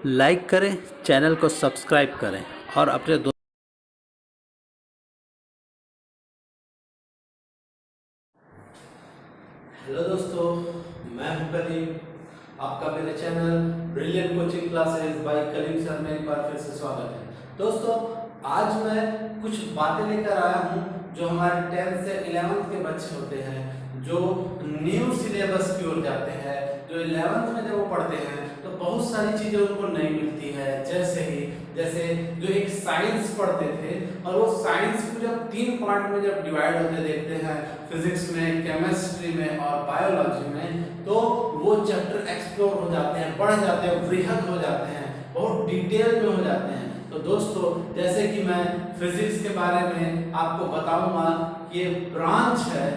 Like करें, channel को subscribe करें और अपने हेलो दोस्तों, मैं हूं कलीम। आपका मेरे channel brilliant coaching classes by Kaleem sir में एक बार फिर से स्वागत है। दोस्तों, आज मैं कुछ बातें लेकर आया हूं जो हमारे 10th से 11th के बच्चे होते हैं, जो न्यू सिलेबस की ओर जाते हैं, जो 11th में जब वो पढ़ते हैं तो बहुत सारी चीज़ें उनको नहीं मिलती है। जैसे जो एक साइंस पढ़ते थे और वो साइंस को जब 3 पार्ट में जब डिवाइड होते देखते हैं, फिजिक्स में, केमिस्ट्री में और बायोलॉजी में, तो वो चैप्टर एक्सप्लोर हो जाते हैं, बढ़ जाते हैं, वृहद हो जाते हैं, बहुत डिटेल में हो जाते हैं। तो दोस्तों, जैसे कि मैं फिजिक्स के बारे में आपको बताऊंगा, ये ब्रांच है,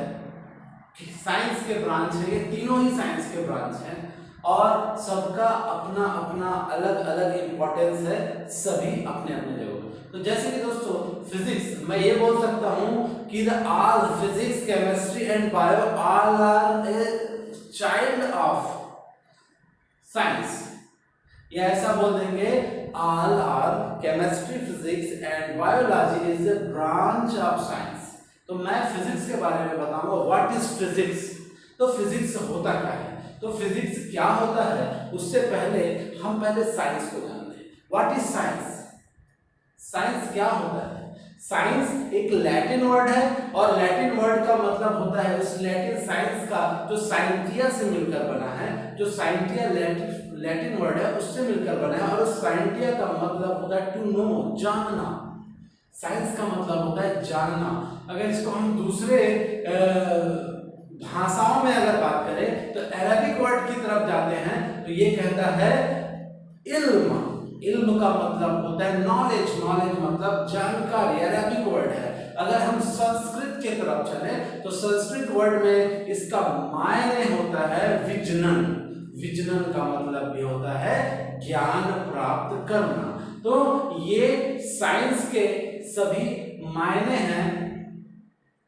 साइंस के ब्रांच है, ये तीनों ही साइंस के ब्रांच हैं और सबका अपना अपना अलग अलग इंपॉर्टेंस है, सभी अपने अपने जगह। तो जैसे कि दोस्तों, फिजिक्स, मैं ये बोल सकता हूं कि the all physics, chemistry and bio all are a child of science, या ऐसा बोल देंगे, all are chemistry, physics and biology is a branch of science. तो मैं फिजिक्स के बारे में बताऊंगा, व्हाट इज फिजिक्स। तो फिजिक्स होता क्या है, तो फिजिक्स क्या होता है, उससे पहले हम साइंस को जानते हैं। व्हाट इज साइंस, साइंस क्या होता है। साइंस एक लैटिन वर्ड है और लैटिन वर्ड का मतलब होता है, उस लैटिन साइंस का जो साइंटिया से मिलकर बना है, जो साइंटिया लैटिन वर्ड है उससे मिलकर बना है, और उस साइंटिया का मतलब होता है टू नो, जानना। साइंस का मतलब होता है जानना। अगर इसको हम दूसरे भाषाओं में अगर बात करें तो अरबिक वर्ड की तरफ जाते हैं तो ये कहता है इल्म। इल्म का मतलब होता है नॉलेज, नॉलेज मतलब जानकारी, अरबिक वर्ड है। अगर हम संस्कृत के तरफ चले तो संस्कृत वर्ड में इसका मायने होता है विजनन। विजनन का मतलब भी होता है ज्ञान प्राप्त करना। तो ये साइंस के सभी मायने हैं,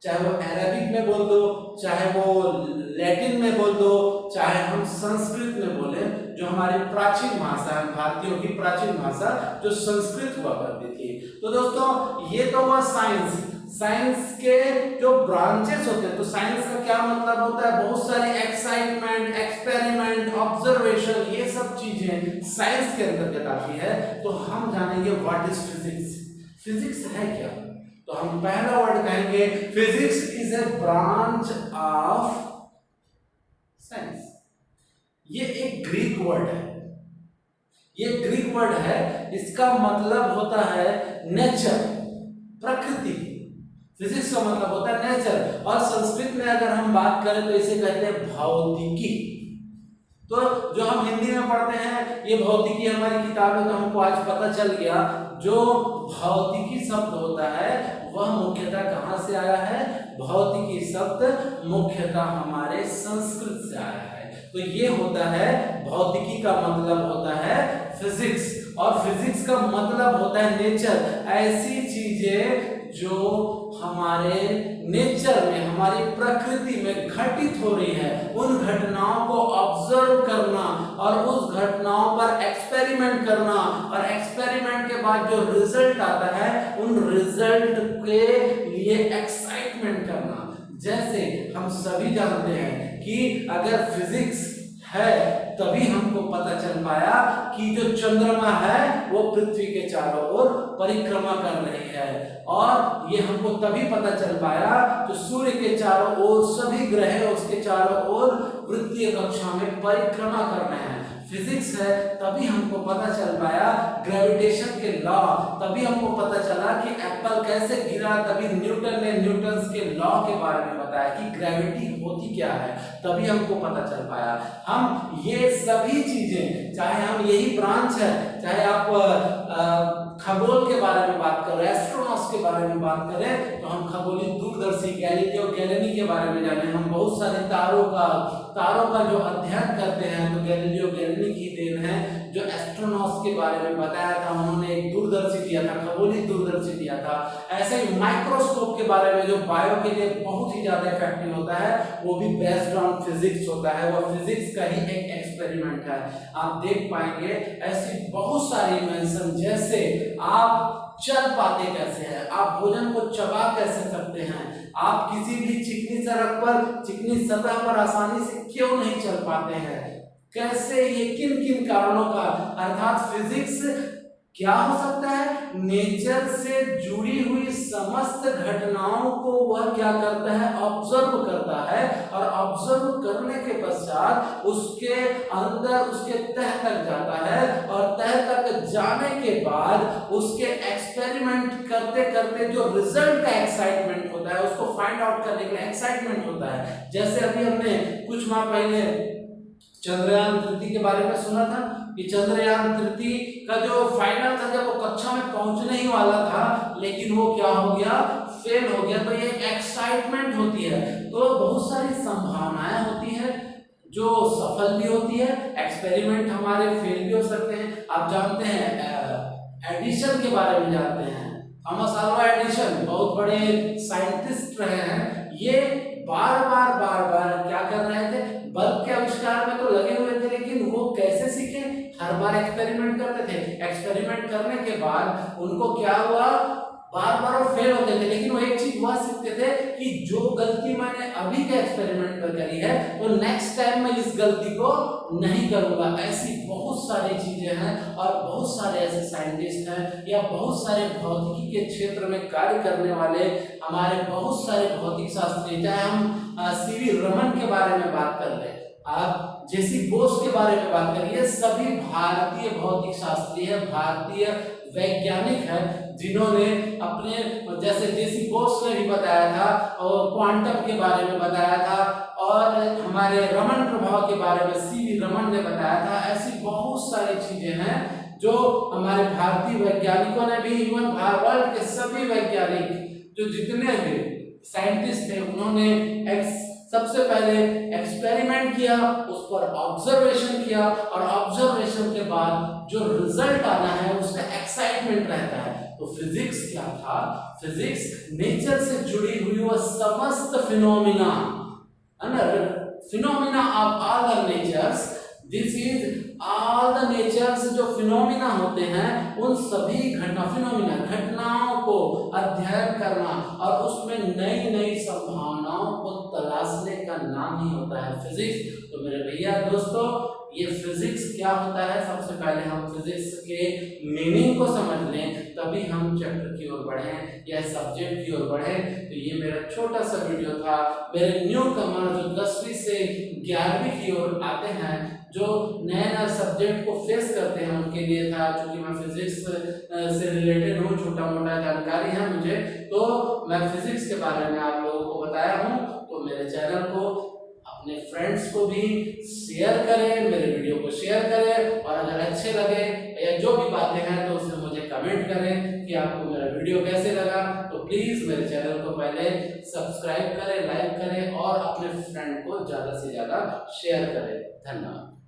चाहे वो अरबिक में बोल दो, चाहे वो लैटिन में बोल दो, चाहे हम संस्कृत में बोले, जो हमारी प्राचीन भाषा है, भारतीयों की प्राचीन भाषा जो संस्कृत हुआ करती थी। तो दोस्तों, ये तो हुआ साइंस। साइंस के जो ब्रांचेस होते हैं, तो साइंस का क्या मतलब होता है, बहुत सारी एक्साइटमेंट, एक्सपेरिमेंट, ऑब्जर्वेशन, ये सब चीजें साइंस के अंतर्गत आती है। तो हम जानेंगे व्हाट इज फिजिक्स। फिजिक्स है क्या, तो हम पहला वर्ड कहेंगे physics is a branch of science. ये एक ग्रीक वर्ड है, ये ग्रीक वर्ड है, इसका मतलब होता है नेचर, प्रकृति। फिजिक्स का मतलब होता है नेचर, और संस्कृत में अगर हम बात करें तो इसे कहते हैं भौतिकी। तो जो हम हिंदी में पढ़ते हैं, ये भौतिकी हमारी किताब में, तो हमको आज पता चल गया जो भौतिकी शब्द होता है वह मुख्यतः कहाँ से आया है। भौतिकी शब्द मुख्यतः हमारे संस्कृत से आया है। तो ये होता है, भौतिकी का मतलब होता है फिजिक्स, और फिजिक्स का मतलब होता है नेचर। ऐसी चीजें जो हमारे नेचर में, हमारी प्रकृति में घटित हो रही है, उन घटनाओं को ऑब्जर्व करना और उस घटनाओं पर एक्सपेरिमेंट करना, और एक्सपेरिमेंट के बाद जो रिजल्ट आता है उन रिजल्ट के लिए एक्साइटमेंट करना। जैसे हम सभी जानते हैं कि अगर फिजिक्स है तभी हमको पता चल पाया कि जो चंद्रमा है वो पृथ्वी के चारों ओर परिक्रमा कर रही है, और ये हमको तभी पता चल पाया जो सूर्य के चारों ओर सभी ग्रह उसके चारों ओर वृत्तीय कक्षा में परिक्रमा कर रहे हैं। फिजिक्स है तभी हमको पता चल पाया ग्रेविटेशन के लॉ, तभी हमको पता चला कि एप्पल कैसे गिरा, तभी न्यूटन ने न्यूटन्स के लॉ के बारे में बताया कि ग्रेविटी होती क्या है, तभी हमको पता चल पाया। हम ये सभी चीजें, चाहे हम यही ब्रांच है, चाहे आप खगोल के बारे में बात करें, एस्ट्रोनॉट्स के बारे में बात करें, तो हम खगोलीय दूरदर्शी गैलीलियो गैलीली के बारे में जाने, हम बहुत सारे तारों का जो अध्ययन करते हैं, तो गैलीलियो गैलीली की देन है। जो एस्ट्रोनॉट्स के बारे में बताया था, उन्होंने एक दूरदर्शी दिया था, खगोलीय दूरदर्शी दिया था। ऐसे ही माइक्रोस्कोप के बारे में जो बायो के लिए बहुत ही ज्यादा इफेक्टिव होता है, वो भी बेस्ड ऑन फिजिक्स होता है, वो फिजिक्स का ही एक एक्सपेरिमेंट है। आप देख पाएंगे ऐसी बहुत सारी इन्वेंशन, जैसे आप चल पाते कैसे हैं, आप भोजन को चबा कैसे सकते हैं, आप किसी भी चिकनी सड़क पर, चिकनी सतह पर आसानी से क्यों नहीं चल पाते हैं, कैसे, ये किन किन कारणों का, अर्थात फिजिक्स क्या हो सकता है, नेचर से जुड़ी हुई समस्त घटनाओं को वह क्या करता है, ऑब्जर्व करता है, और ऑब्जर्व करने के पश्चात उसके अंदर, उसके तह तक जाता है, और तह तक जाने के बाद उसके एक्सपेरिमेंट करते करते जो रिजल्ट का एक्साइटमेंट होता है, उसको फाइंड आउट करने के लिए एक्साइटमेंट होता है। जैसे अभी हमने कुछ माह पहले चंद्रयान 3 के बारे में सुना था कि चंद्रयान 3 का जो फाइनल था, जब वो कक्षा में पहुंचने ही वाला था, लेकिन वो क्या हो गया, फेल हो गया। तो ये एक्साइटमेंट होती है। तो बहुत सारी संभावनाएं होती है जो सफल भी होती है, एक्सपेरिमेंट हमारे फेल भी हो सकते हैं। आप जानते हैं एडिशन के बारे में जानते हैं, थॉमस अल्वा एडिशन बहुत बड़े साइंटिस्ट रहे हैं। ये बार बार क्या कर रहे थे, बल्ब के आविष्कार में तो लगे हुए थे, लेकिन वो कैसे सीखे, हर बार एक्सपेरिमेंट करते थे। एक्सपेरिमेंट करने के बाद उनको क्या हुआ, बार वो फेल होते थे, लेकिन वो एक चीज वह सीखते थे कि जो गलती मैंने अभी के एक्सपेरिमेंट में करी है, तो नेक्स्ट टाइम मैं इस गलती को नहीं करूंगा। ऐसी बहुत सारी चीजें हैं, और बहुत सारे ऐसे साइंटिस्ट हैं, या बहुत सारे भौतिकी के क्षेत्र में कार्य करने वाले हमारे बहुत सारे भौतिक शास्त्री, चाहे हम सीवी रमन के बारे में बात कर लें, आप जेसी बोस के बारे में बात करिए, सभी भारतीय भौतिक शास्त्री है, भारतीय वैज्ञानिक है, जिन्होंने अपने, जैसे जेसी बोस ने भी बताया था, और क्वांटम के बारे में बताया था, और हमारे रमन प्रभाव के बारे में सीवी रमन ने बताया था। ऐसी बहुत सारी चीजें हैं जो हमारे भारतीय वैज्ञानिकों ने भी, इवन वर्ल्ड के सभी वैज्ञानिक जो जितने भी साइंटिस्ट थे, उन्होंने सबसे पहले एक्सपेरिमेंट किया, उस पर ऑब्जर्वेशन किया, और ऑब्जर्वेशन के बाद जो रिजल्ट आना है उसका एक्साइटमेंट रहता है। तो फिजिक्स क्या था, फिजिक्स नेचर से जुड़ी हुई वह समस्त फिनोमिना, है ना, phenomena of all the natures, this is all the natures, जो फिनोमिना होते हैं उन सभी घटनाओं को अध्ययन करना, और उसमें नई नई संभावनाओं को तलाशने का नाम ही होता है फिजिक्स। तो मेरे भैया दोस्तों, ये फिजिक्स क्या होता है, सबसे पहले हम फिजिक्स के मीनिंग को समझ लें, तभी हम चैप्टर की ओर बढ़ें या सब्जेक्ट की ओर बढ़ें। तो ये मेरा छोटा सा वीडियो था, मेरे न्यू कमर जो 10वीं से 11वीं की ओर आते हैं, जो नए सब्जेक्ट को फेस करते हैं, उनके लिए था। क्योंकि मैं फिजिक्स से रिलेटेड हूँ, छोटा मोटा जानकारी है मुझे, तो मैं फिजिक्स के बारे में आप लोगों को बताया हूँ। तो मेरे चैनल को, अपने फ्रेंड्स को भी शेयर करें, मेरे वीडियो को शेयर करें, और अगर अच्छे लगे या जो भी बातें हैं तो उसमें मुझे कमेंट करें कि आपको मेरा वीडियो कैसे लगा। तो प्लीज मेरे चैनल को पहले सब्सक्राइब करें, लाइक करें, और अपने फ्रेंड को ज्यादा से ज्यादा शेयर करें। धन्यवाद।